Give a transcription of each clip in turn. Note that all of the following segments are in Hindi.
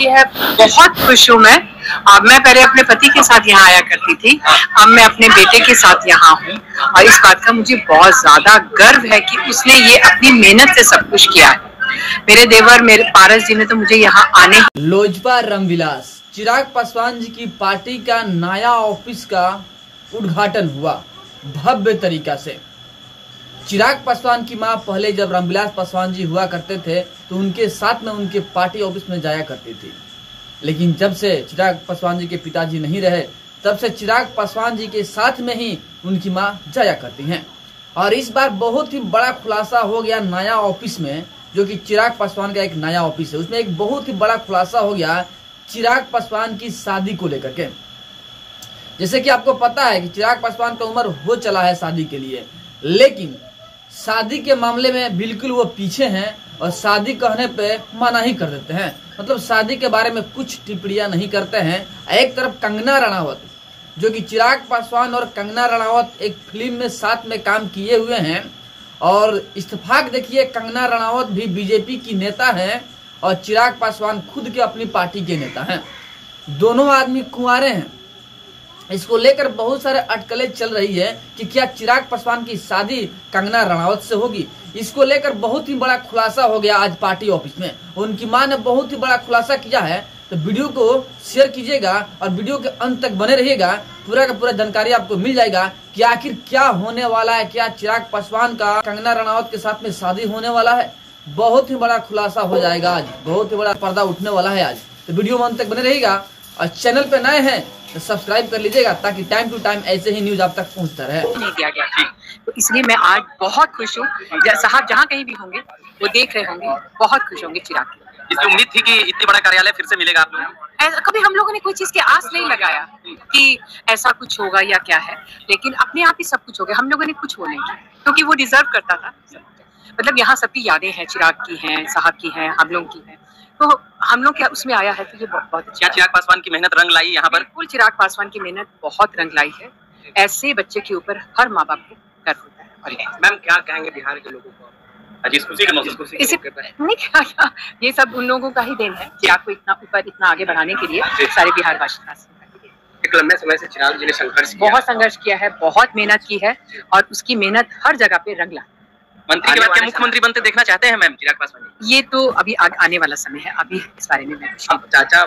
खुशी है, बहुत खुश हूँ मैं। मैं पहले अपने पति के साथ यहाँ आया करती थी, अब मैं अपने बेटे के साथ यहाँ हूँ और इस बात का मुझे बहुत ज्यादा गर्व है कि उसने ये अपनी मेहनत से सब कुछ किया है। मेरे देवर मेरे पारस जी ने तो मुझे यहाँ आने। लोजपा रामविलास चिराग पासवान जी की पार्टी का नया ऑफिस का उद्घाटन हुआ भव्य तरीका से। चिराग पासवान की मां पहले जब रामविलास पासवान जी हुआ करते थे तो उनके साथ में उनके पार्टी ऑफिस में जाया करती थी, लेकिन जब से चिराग पासवान जी के पिताजी नहीं रहे तब से चिराग पासवान जी के साथ में ही उनकी मां जाया करती हैं। और इस बार बहुत ही बड़ा खुलासा हो गया नया ऑफिस में, जो कि चिराग पासवान का एक नया ऑफिस है। उसमें एक बहुत ही बड़ा खुलासा हो गया चिराग पासवान की शादी को लेकर के। जैसे कि आपको पता है कि चिराग पासवान का उम्र हो चला है शादी के लिए, लेकिन शादी के मामले में बिल्कुल वो पीछे हैं और शादी कहने पे मना ही कर देते हैं। मतलब शादी के बारे में कुछ टिप्पणियां नहीं करते हैं। एक तरफ कंगना रनावत, जो कि चिराग पासवान और कंगना रनावत एक फिल्म में साथ में काम किए हुए हैं, और इत्तेफाक देखिए कंगना रनावत भी बीजेपी की नेता है और चिराग पासवान खुद के अपनी पार्टी के नेता हैं। दोनों आदमी कुंवारे हैं। इसको लेकर बहुत सारे अटकलें चल रही है कि क्या चिराग पासवान की शादी कंगना रनावत से होगी। इसको लेकर बहुत ही बड़ा खुलासा हो गया आज पार्टी ऑफिस में। उनकी मां ने बहुत ही बड़ा खुलासा किया है, तो वीडियो को शेयर कीजिएगा और वीडियो के अंत तक बने रहिएगा। पूरा का पूरा जानकारी आपको मिल जाएगा कि आखिर क्या होने वाला है। क्या चिराग पासवान का कंगना रनावत के साथ में शादी होने वाला है? बहुत ही बड़ा खुलासा हो जाएगा आज, बहुत ही बड़ा पर्दा उठने वाला है आज। तो वीडियो में अंत तक बने रहिएगा और चैनल पे नए हैं तो सब्सक्राइब कर लीजिएगा ताकि टाइम टू टाइम ऐसे ही न्यूज आप तक पहुंचता रहे। नहीं दिया गया, तो इसलिए मैं आज बहुत खुश हूँ। साहब जहाँ कहीं भी होंगे वो देख रहे होंगे, बहुत खुश होंगे चिराग। इसकी उम्मीद थी कि इतनी बड़ा कार्यालय फिर से मिलेगा आप लोगों? कभी हम लोगों ने कोई चीज के आस नहीं लगाया कि ऐसा कुछ होगा या क्या है, लेकिन अपने आप ही सब कुछ हो गया। हम लोगों ने कुछ वो नहीं किया क्योंकि वो डिजर्व करता था। मतलब यहाँ सबकी यादें हैं, चिराग की हैं, साहब की हैं, हम लोग की हैं, तो हम लोग क्या उसमें आया है, तो ये बहुत अच्छा। चिराग पासवान की मेहनत रंग लाई यहाँ पर? बिल्कुल, चिराग पासवान की मेहनत बहुत रंग लाई है। ऐसे बच्चे के ऊपर हर माँ बाप को गर्व होता है। मैम क्या कहेंगे बिहार के लोगों को आज इस खुशी के मौके पर? इसे नहीं क्या, ये सब उन लोगों का ही देन है चिराग को इतना ऊपर इतना आगे बढ़ाने के लिए। सारे बिहार वासी एक लंबे समय से चिराग जी ने बहुत संघर्ष किया है, बहुत मेहनत की है और उसकी मेहनत हर जगह पे रंग ला। मंत्री के बाद क्या मुख्यमंत्री बनते देखना चाहते हैं मैम चिराग पासवान? ये तो अभी आने वाला समय है, अभी इस बारे में मैं चाचा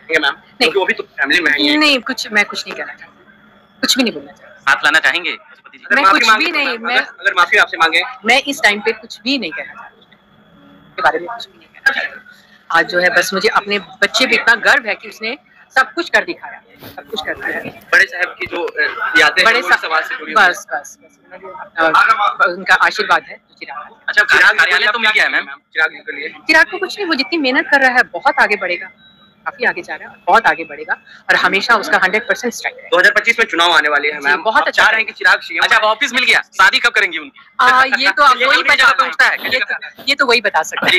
मैम नहीं, वो भी तो फैमिली में है। नहीं, मैं कुछ नहीं कहना चाहती, कुछ भी नहीं बोलना चाहती। साथ लाना चाहेंगे? मैं कुछ भी नहीं, मैं अगर माफी आपसे मांगे, मैं इस टाइम पे कुछ भी नहीं कहना चाहती, के बारे में कुछ भी नहीं कहना चाहती। आज जो है बस मुझे अपने बच्चे पे इतना गर्व है कि उसने सब कुछ कर दिखाया, सब कुछ कर दिखाया। बड़े साहब की जो यादें बड़े सवाल से जुड़ी बस उनका आशीर्वाद है चिराग। अच्छा, चिराग कार्यालय तो मिल गया है मैम चिराग जी के लिए? चिराग को कुछ नहीं, वो जितनी मेहनत कर रहा है बहुत आगे बढ़ेगा, काफी आगे जा रहा है, बहुत आगे बढ़ेगा और हमेशा उसका 100% स्ट्राइक है। 2025 में चुनाव आने वाले हैं मैम, बहुत अच्छा चाह रहे हैं कि चिराग सीएम। अच्छा, ऑफिस मिल गया, शादी कब करेंगी उनकी? ये तो अब वही बता सकता है, ये तो वही बता सकता है।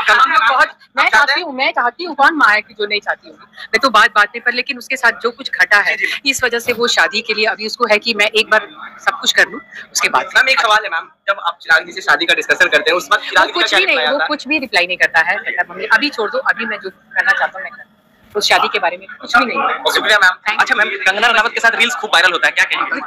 बहुत मैं चाहती हूँ कौन माँ है कि जो नहीं चाहती हूँ मैं, तो बात में पर, लेकिन उसके साथ जो कुछ घटा है इस वजह से वो शादी के लिए अभी उसको है कि मैं एक बार सब कुछ कर लूँ उसके बाद। मैम एक सवाल है मैम, जब आप चिराग जी से शादी का डिस्कशन करते हैं उस वक्त चिराग कुछ भी नहीं, वो कुछ भी रिप्लाई नहीं करता है। अभी छोड़ दो, अभी मैं जो करना चाहता हूँ मैं कर, उस शादी के बारे में कुछ भी नहीं। शुक्रिया मैम। अच्छा मैम, कंगना रनावत के साथ रील्स खूब वायरल होता है, क्या कहेंगे?